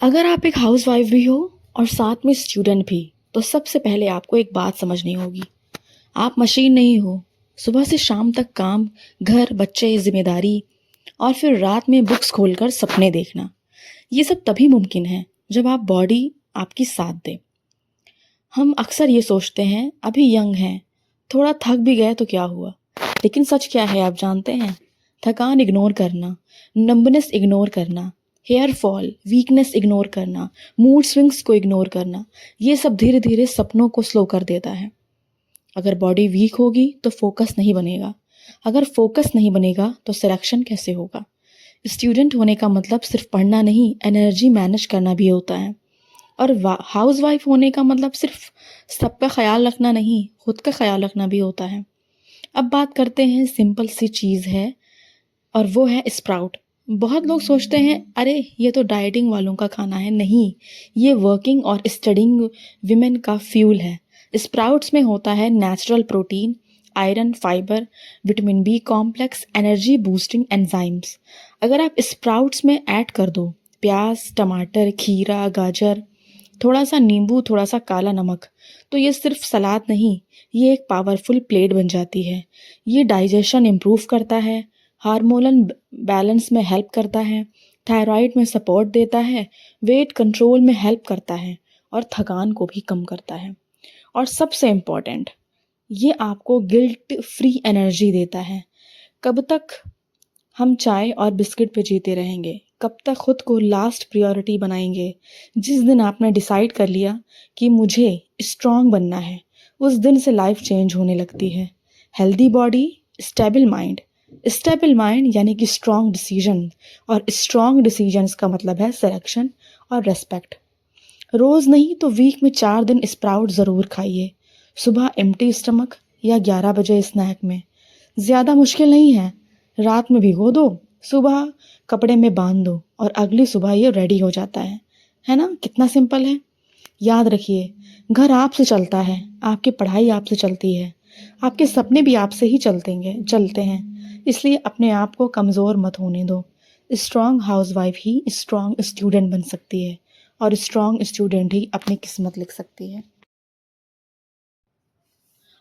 अगर आप एक हाउसवाइफ भी हो और साथ में स्टूडेंट भी, तो सबसे पहले आपको एक बात समझनी होगी। आप मशीन नहीं हो। सुबह से शाम तक काम, घर, बच्चे, जिम्मेदारी और फिर रात में बुक्स खोलकर सपने देखना, ये सब तभी मुमकिन है जब आप बॉडी आपकी साथ दे। हम अक्सर ये सोचते हैं अभी यंग हैं, थोड़ा थक भी गए तो क्या हुआ। लेकिन सच क्या है आप जानते हैं? थकान इग्नोर करना, नंबनेस इग्नोर करना, हेयर फॉल, वीकनेस इग्नोर करना, मूड स्विंग्स को इग्नोर करना, ये सब धीरे धीरे सपनों को स्लो कर देता है। अगर बॉडी वीक होगी तो फोकस नहीं बनेगा। अगर फोकस नहीं बनेगा तो सिलेक्शन कैसे होगा? स्टूडेंट होने का मतलब सिर्फ पढ़ना नहीं, एनर्जी मैनेज करना भी होता है। और हाउस वाइफ होने का मतलब सिर्फ सबका ख्याल रखना नहीं, खुद का ख्याल रखना भी होता है। अब बात करते हैं, सिंपल सी चीज़ है और वो है स्प्राउट। बहुत लोग सोचते हैं अरे ये तो डाइटिंग वालों का खाना है। नहीं, ये वर्किंग और स्टडिंग विमेन का फ्यूल है। स्प्राउट्स में होता है natural protein, iron, fibre, vitamin B complex, energy boosting enzymes. अगर आप स्प्राउट्स में ऐड कर दो प्याज, टमाटर, खीरा, गाजर, थोड़ा सा नींबू, थोड़ा सा काला नमक, तो ये सिर्फ सलाद नहीं, ये एक पावरफुल प्लेट बन जाती है। ये डाइजेशन इम्प्रूव करता है, हार्मोनल बैलेंस में हेल्प करता है, थायराइड में सपोर्ट देता है, वेट कंट्रोल में हेल्प करता है और थकान को भी कम करता है। और सबसे इम्पॉर्टेंट, ये आपको गिल्ट फ्री एनर्जी देता है। कब तक हम चाय और बिस्किट पे जीते रहेंगे? कब तक खुद को लास्ट प्रायोरिटी बनाएंगे? जिस दिन आपने डिसाइड कर लिया कि मुझे स्ट्रांग बनना है, उस दिन से लाइफ चेंज होने लगती है। Healthy body, stable mind. Stable mind यानी कि स्ट्रांग डिसीजन, और स्ट्रांग डिसीजंस का मतलब है सिलेक्शन और रेस्पेक्ट। रोज़ नहीं तो वीक में 4 दिन स्प्राउट ज़रूर खाइए। सुबह एम्प्टी स्टमक या 11 बजे स्नैक में। ज़्यादा मुश्किल नहीं है। रात में भिगो दो, सुबह कपड़े में बांध दो और अगली सुबह ये रेडी हो जाता है ना? कितना सिंपल है। याद रखिए, घर आपसे चलता है, आपकी पढ़ाई आपसे चलती है, आपके सपने भी आपसे ही चलते हैं। इसलिए अपने आप को कमज़ोर मत होने दो। स्ट्रांग हाउसवाइफ ही स्ट्रांग स्टूडेंट बन सकती है और स्ट्रांग स्टूडेंट ही अपनी किस्मत लिख सकती है।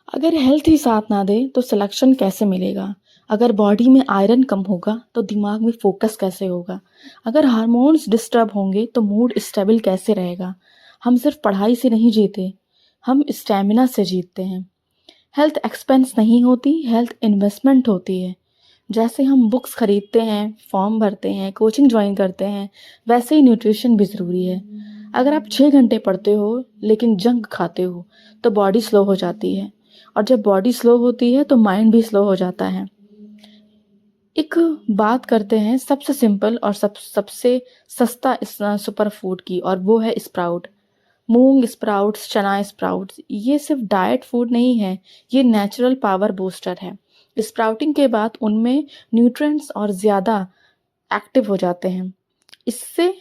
अगर हेल्थ ही साथ ना दे तो सिलेक्शन कैसे मिलेगा? अगर बॉडी में आयरन कम होगा तो दिमाग में फोकस कैसे होगा? अगर हार्मोन्स डिस्टर्ब होंगे तो मूड स्टेबल कैसे रहेगा? हम सिर्फ पढ़ाई से नहीं जीते, हम स्टैमिना से जीतते हैं। हेल्थ एक्सपेंस नहीं होती, हेल्थ इन्वेस्टमेंट होती है। जैसे हम बुक्स खरीदते हैं, फॉर्म भरते हैं, कोचिंग ज्वाइन करते हैं, वैसे ही न्यूट्रिशन भी ज़रूरी है। अगर आप 6 घंटे पढ़ते हो लेकिन जंक खाते हो तो बॉडी स्लो हो जाती है, और जब बॉडी स्लो होती है तो माइंड भी स्लो हो जाता है। एक बात करते हैं सबसे सिंपल और सबसे सस्ता इस सुपर फूड की, और वो है स्प्राउट। मूंग स्प्राउट्स, चना स्प्राउट्स, ये सिर्फ डाइट फूड नहीं है, ये नेचुरल पावर बूस्टर है। स्प्राउटिंग के बाद उनमें न्यूट्रिएंट्स और ज़्यादा एक्टिव हो जाते हैं। इससे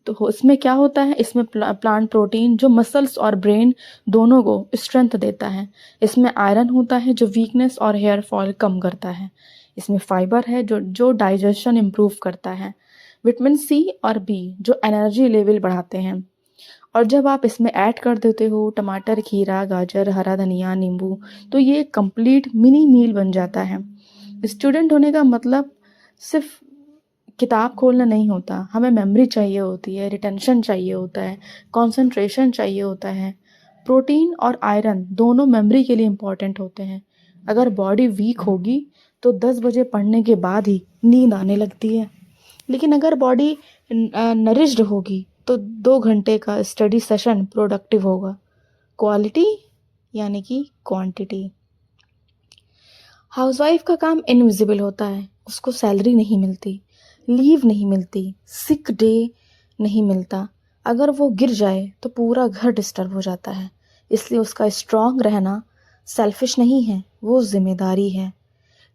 इसमें क्या होता है, इसमें प्लांट प्रोटीन जो मसल्स और ब्रेन दोनों को स्ट्रेंथ देता है। इसमें आयरन होता है जो वीकनेस और हेयर फॉल कम करता है। इसमें फाइबर है जो जो डाइजेशन इम्प्रूव करता है। विटामिन सी और बी जो एनर्जी लेवल बढ़ाते हैं। और जब आप इसमें ऐड कर देते हो टमाटर, खीरा, गाजर, हरा धनिया, नींबू, तो ये कंप्लीट मिनी मील बन जाता है। स्टूडेंट होने का मतलब सिर्फ किताब खोलना नहीं होता, हमें मेमोरी चाहिए होती है, रिटेंशन चाहिए होता है, कंसंट्रेशन चाहिए होता है। प्रोटीन और आयरन दोनों मेमोरी के लिए इम्पॉर्टेंट होते हैं। अगर बॉडी वीक होगी तो 10 बजे पढ़ने के बाद ही नींद आने लगती है, लेकिन अगर बॉडी नरिश्ड होगी तो 2 घंटे का स्टडी सेशन प्रोडक्टिव होगा। क्वालिटी यानी कि क्वांटिटी। हाउसवाइफ का काम इनविजिबल होता है, उसको सैलरी नहीं मिलती, लीव नहीं मिलती, सिक डे नहीं मिलता। अगर वो गिर जाए तो पूरा घर डिस्टर्ब हो जाता है। इसलिए उसका स्ट्रांग रहना सेल्फिश नहीं है, वो जिम्मेदारी है।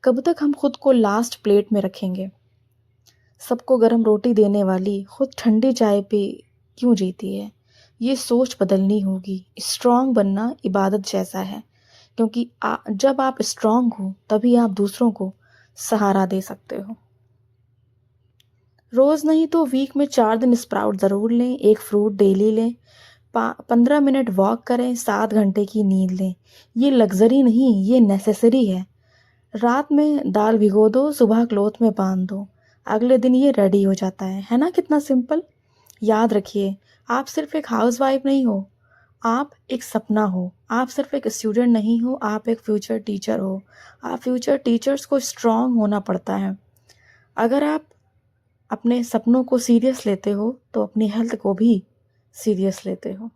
कब तक हम खुद को लास्ट प्लेट में रखेंगे? सबको गर्म रोटी देने वाली खुद ठंडी चाय पे क्यों जीती है? ये सोच बदलनी होगी। स्ट्रांग बनना इबादत जैसा है, क्योंकि जब आप स्ट्रांग हो तभी आप दूसरों को सहारा दे सकते हो। रोज़ नहीं तो वीक में 4 दिन स्प्राउट ज़रूर लें, 1 फ्रूट डेली लें, 15 मिनट वॉक करें, 7 घंटे की नींद लें। ये लग्ज़री नहीं, ये नेसेसरी है। रात में दाल भिगो दो, सुबह क्लॉथ में बांध दो, अगले दिन ये रेडी हो जाता है ना? कितना सिंपल। याद रखिए, आप सिर्फ एक हाउसवाइफ नहीं हो, आप एक सपना हो। आप सिर्फ एक स्टूडेंट नहीं हो, आप एक फ्यूचर टीचर हो। आप फ्यूचर टीचर्स को स्ट्रांग होना पड़ता है। अगर आप अपने सपनों को सीरियस लेते हो तो अपनी हेल्थ को भी सीरियस लेते हो।